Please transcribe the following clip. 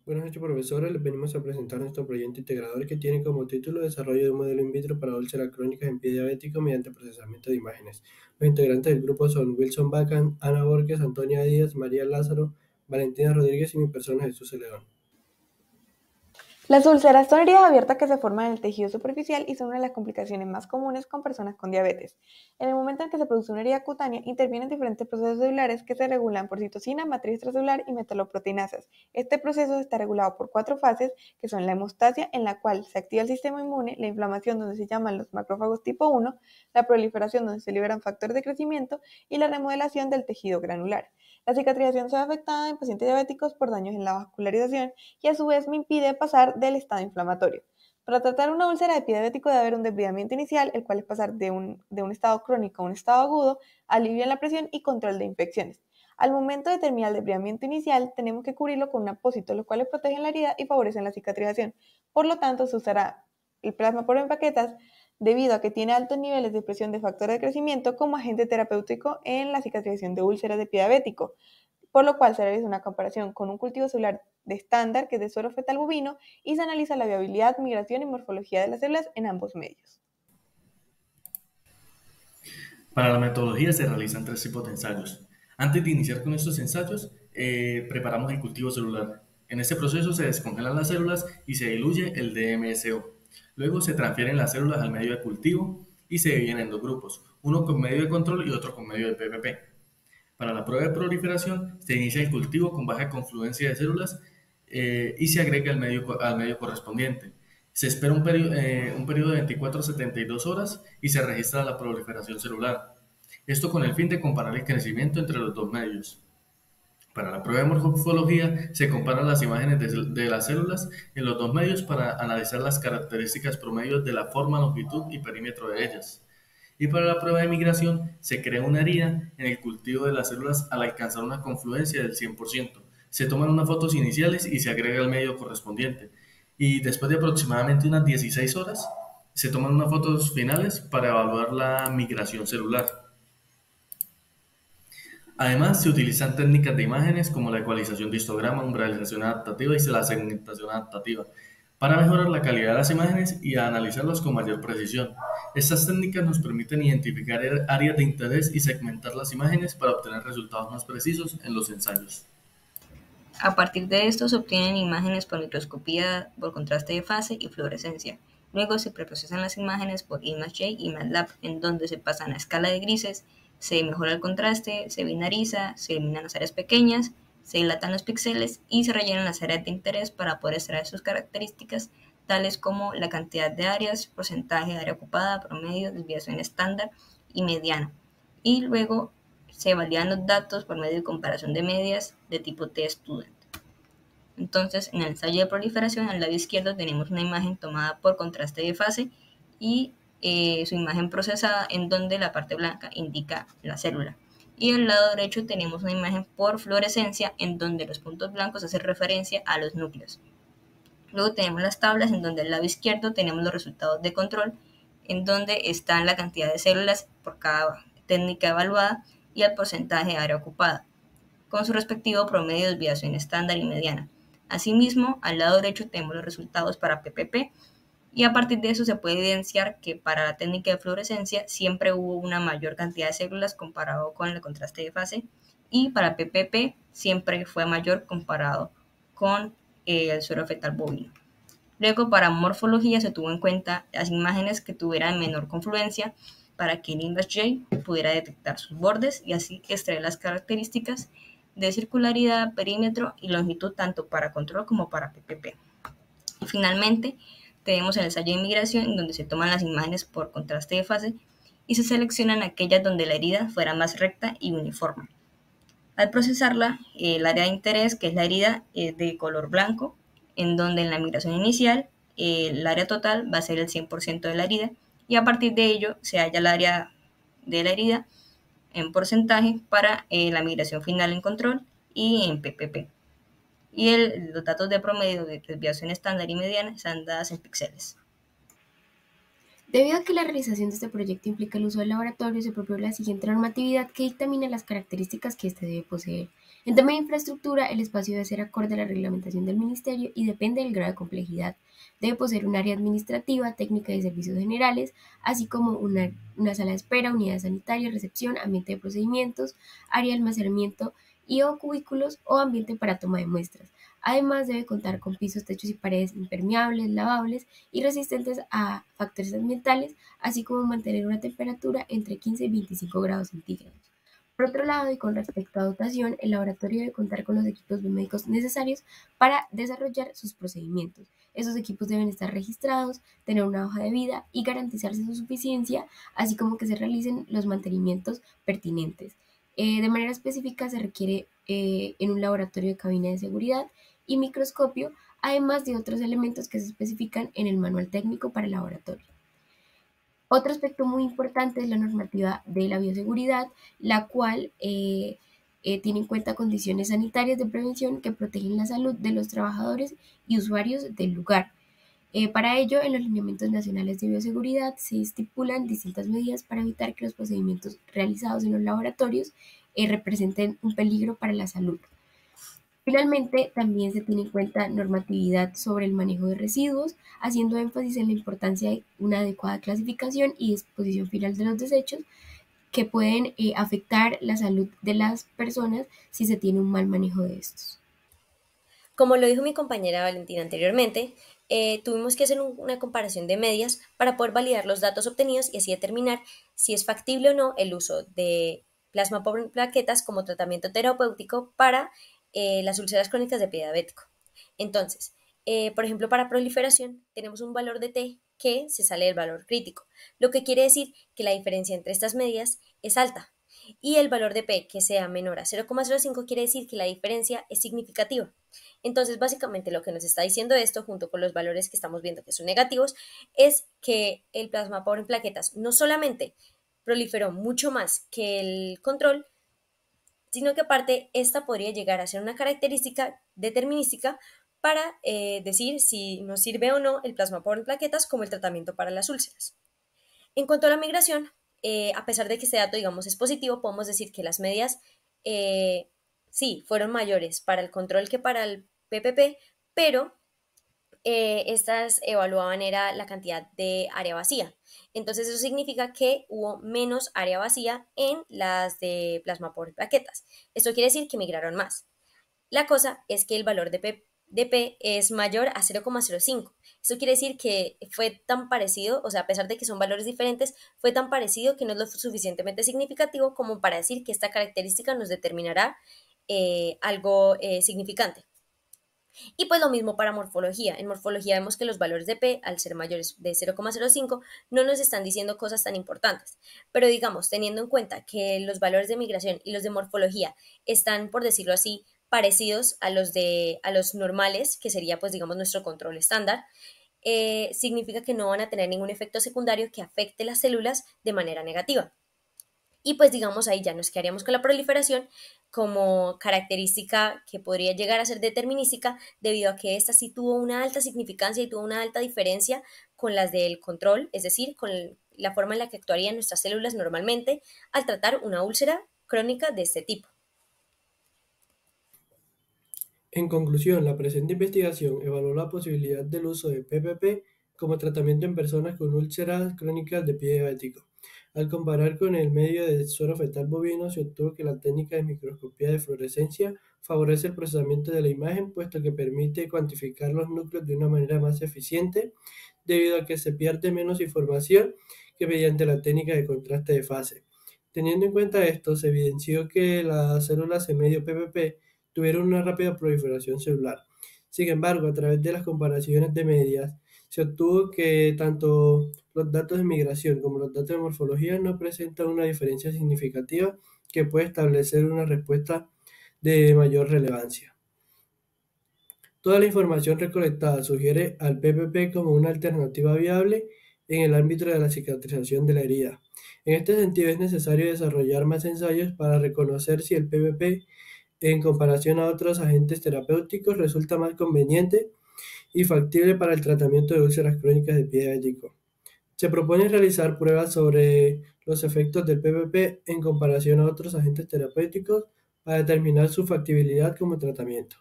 Buenas noches, profesores. Les venimos a presentar nuestro proyecto integrador que tiene como título Desarrollo de un modelo in vitro para úlceras crónicas en pie diabético mediante procesamiento de imágenes. Los integrantes del grupo son Wilson Bacan, Ana Borges, Antonia Díaz, María Lázaro, Valentina Rodríguez y mi persona Jesús Celedón. Las úlceras son heridas abiertas que se forman en el tejido superficial y son una de las complicaciones más comunes con personas con diabetes. En el momento en que se produce una herida cutánea, intervienen diferentes procesos celulares que se regulan por citocina, matriz extracelular y metaloproteinasas. Este proceso está regulado por 4 fases, que son la hemostasia, en la cual se activa el sistema inmune, la inflamación, donde se llaman los macrófagos tipo 1, la proliferación, donde se liberan factores de crecimiento, y la remodelación del tejido granular. La cicatrización se ve afectada en pacientes diabéticos por daños en la vascularización y a su vez me impide pasar del estado inflamatorio. Para tratar una úlcera de pie diabético debe haber un desbridamiento inicial, el cual es pasar de un estado crónico a un estado agudo, alivio en la presión y control de infecciones. Al momento de terminar el desbridamiento inicial, tenemos que cubrirlo con un apósito, los cuales protegen la herida y favorecen la cicatrización. Por lo tanto, se usará el plasma por empaquetas debido a que tiene altos niveles de expresión de factores de crecimiento como agente terapéutico en la cicatrización de úlceras de pie diabético, por lo cual se realiza una comparación con un cultivo celular de estándar, que es de suero fetal bovino, y se analiza la viabilidad, migración y morfología de las células en ambos medios. Para la metodología se realizan 3 tipos de ensayos. Antes de iniciar con estos ensayos, preparamos el cultivo celular. En este proceso se descongelan las células y se diluye el DMSO. Luego se transfieren las células al medio de cultivo y se dividen en 2 grupos, uno con medio de control y otro con medio de PPP. Para la prueba de proliferación se inicia el cultivo con baja confluencia de células y se agrega al medio correspondiente. Se espera un periodo de 24 a 72 horas y se registra la proliferación celular. Esto con el fin de comparar el crecimiento entre los 2 medios. Para la prueba de morfología se comparan las imágenes de las células en los 2 medios para analizar las características promedio de la forma, longitud y perímetro de ellas. Y para la prueba de migración se crea una herida en el cultivo de las células al alcanzar una confluencia del 100%. Se toman unas fotos iniciales y se agrega el medio correspondiente. Y después de aproximadamente unas 16 horas, se toman unas fotos finales para evaluar la migración celular. Además, se utilizan técnicas de imágenes como la ecualización de histograma, umbralización adaptativa y la segmentación adaptativa para mejorar la calidad de las imágenes y analizarlas con mayor precisión. Estas técnicas nos permiten identificar áreas de interés y segmentar las imágenes para obtener resultados más precisos en los ensayos. A partir de esto se obtienen imágenes por microscopía por contraste de fase y fluorescencia. Luego se preprocesan las imágenes por ImageJ y MATLAB, en donde se pasan a escala de grises, se mejora el contraste, se binariza, se eliminan las áreas pequeñas, se dilatan los píxeles y se rellenan las áreas de interés para poder extraer sus características, tales como la cantidad de áreas, porcentaje de área ocupada, promedio, desviación estándar y mediana. Y luego se validan los datos por medio de comparación de medias de tipo T-Student. Entonces, en el ensayo de proliferación, al lado izquierdo tenemos una imagen tomada por contraste de fase y su imagen procesada, en donde la parte blanca indica la célula. Y al lado derecho tenemos una imagen por fluorescencia, en donde los puntos blancos hacen referencia a los núcleos. Luego tenemos las tablas, en donde al lado izquierdo tenemos los resultados de control, en donde están la cantidad de células por cada técnica evaluada y el porcentaje de área ocupada, con su respectivo promedio de desviación estándar y mediana. Asimismo, al lado derecho tenemos los resultados para PPP, y a partir de eso se puede evidenciar que para la técnica de fluorescencia siempre hubo una mayor cantidad de células comparado con el contraste de fase, y para PPP siempre fue mayor comparado con el suero fetal bovino. Luego, para morfología se tuvo en cuenta las imágenes que tuvieran menor confluencia para que el ImageJ pudiera detectar sus bordes y así extraer las características de circularidad, perímetro y longitud tanto para control como para PPP. Y finalmente, tenemos el ensayo de migración, en donde se toman las imágenes por contraste de fase y se seleccionan aquellas donde la herida fuera más recta y uniforme. Al procesarla, el área de interés, que es la herida, es de color blanco, en donde en la migración inicial el área total va a ser el 100% de la herida, y a partir de ello se halla el área de la herida en porcentaje para la migración final en control y en PPP. Y los datos de promedio de desviación estándar y mediana están dadas en píxeles. Debido a que la realización de este proyecto implica el uso del laboratorio, se propió la siguiente normatividad que dictamina las características que éste debe poseer. En tema de infraestructura, el espacio debe ser acorde a la reglamentación del Ministerio y depende del grado de complejidad. Debe poseer un área administrativa, técnica y servicios generales, así como una sala de espera, unidades sanitarias, recepción, ambiente de procedimientos, área de almacenamiento y o cubículos o ambiente para toma de muestras. Además, debe contar con pisos, techos y paredes impermeables, lavables y resistentes a factores ambientales, así como mantener una temperatura entre 15 y 25 grados centígrados. Por otro lado, y con respecto a dotación, el laboratorio debe contar con los equipos biomédicos necesarios para desarrollar sus procedimientos. Esos equipos deben estar registrados, tener una hoja de vida y garantizarse su suficiencia, así como que se realicen los mantenimientos pertinentes. De manera específica, se requiere en un laboratorio de cabina de seguridad y microscopio, además de otros elementos que se especifican en el manual técnico para el laboratorio. Otro aspecto muy importante es la normativa de la bioseguridad, la cual tiene en cuenta condiciones sanitarias de prevención que protegen la salud de los trabajadores y usuarios del lugar. Para ello, en los lineamientos nacionales de bioseguridad se estipulan distintas medidas para evitar que los procedimientos realizados en los laboratorios representen un peligro para la salud. Finalmente, también se tiene en cuenta normatividad sobre el manejo de residuos, haciendo énfasis en la importancia de una adecuada clasificación y disposición final de los desechos que pueden afectar la salud de las personas si se tiene un mal manejo de estos. Como lo dijo mi compañera Valentina anteriormente, tuvimos que hacer una comparación de medias para poder validar los datos obtenidos y así determinar si es factible o no el uso de plasma por plaquetas como tratamiento terapéutico para las úlceras crónicas de pie diabético. Entonces, por ejemplo, para proliferación tenemos un valor de T que se sale del valor crítico, lo que quiere decir que la diferencia entre estas medias es alta. Y el valor de P que sea menor a 0,05 quiere decir que la diferencia es significativa. Entonces, básicamente lo que nos está diciendo esto, junto con los valores que estamos viendo que son negativos, es que el plasma pobre en plaquetas no solamente proliferó mucho más que el control, sino que aparte esta podría llegar a ser una característica determinística para decir si nos sirve o no el plasma pobre en plaquetas como el tratamiento para las úlceras. En cuanto a la migración, a pesar de que este dato, digamos, es positivo, podemos decir que las medias sí fueron mayores para el control que para el PPP, pero estas evaluaban era la cantidad de área vacía. Entonces eso significa que hubo menos área vacía en las de plasma por plaquetas. Esto quiere decir que migraron más. La cosa es que el valor de P es mayor a 0,05. Eso quiere decir que fue tan parecido, o sea, a pesar de que son valores diferentes, fue tan parecido que no es lo suficientemente significativo como para decir que esta característica nos determinará algo significante. Y pues lo mismo para morfología. En morfología vemos que los valores de P, al ser mayores de 0,05, no nos están diciendo cosas tan importantes. Pero digamos, teniendo en cuenta que los valores de migración y los de morfología están, por decirlo así, parecidos a los normales, que sería pues digamos nuestro control estándar, significa que no van a tener ningún efecto secundario que afecte las células de manera negativa. Y pues digamos ahí ya nos quedaríamos con la proliferación como característica que podría llegar a ser determinística debido a que esta sí tuvo una alta significancia y tuvo una alta diferencia con las del control, es decir, con la forma en la que actuarían nuestras células normalmente al tratar una úlcera crónica de este tipo. En conclusión, la presente investigación evaluó la posibilidad del uso de PPP como tratamiento en personas con úlceras crónicas de pie diabético. Al comparar con el medio de suero fetal bovino, se obtuvo que la técnica de microscopía de fluorescencia favorece el procesamiento de la imagen, puesto que permite cuantificar los núcleos de una manera más eficiente, debido a que se pierde menos información que mediante la técnica de contraste de fase. Teniendo en cuenta esto, se evidenció que las células en medio PPP tuvieron una rápida proliferación celular. Sin embargo, a través de las comparaciones de medias, se obtuvo que tanto los datos de migración como los datos de morfología no presentan una diferencia significativa que puede establecer una respuesta de mayor relevancia. Toda la información recolectada sugiere al PPP como una alternativa viable en el ámbito de la cicatrización de la herida. En este sentido, es necesario desarrollar más ensayos para reconocer si el PPP en comparación a otros agentes terapéuticos, resulta más conveniente y factible para el tratamiento de úlceras crónicas de pie diabético. Se propone realizar pruebas sobre los efectos del PPP en comparación a otros agentes terapéuticos para determinar su factibilidad como tratamiento.